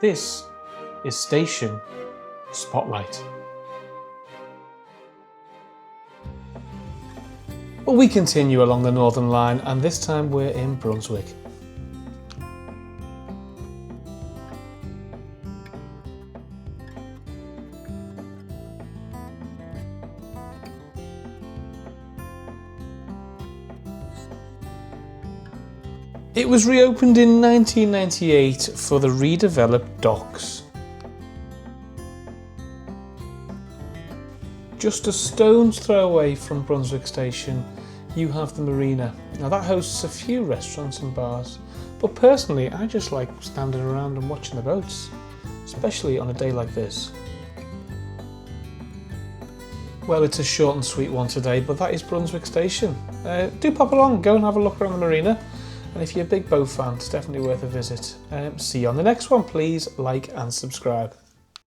This is Station Spotlight. Well, we continue along the Northern Line, and this time we're in Brunswick. It was reopened in 1998 for the redeveloped docks. Just a stone's throw away from Brunswick Station, you have the marina. Now that hosts a few restaurants and bars, but personally I just like standing around and watching the boats, especially on a day like this. Well, it's a short and sweet one today, but that is Brunswick Station. Do pop along, go and have a look around the marina. And if you're a big boat fan, it's definitely worth a visit. See you on the next one. Please like and subscribe.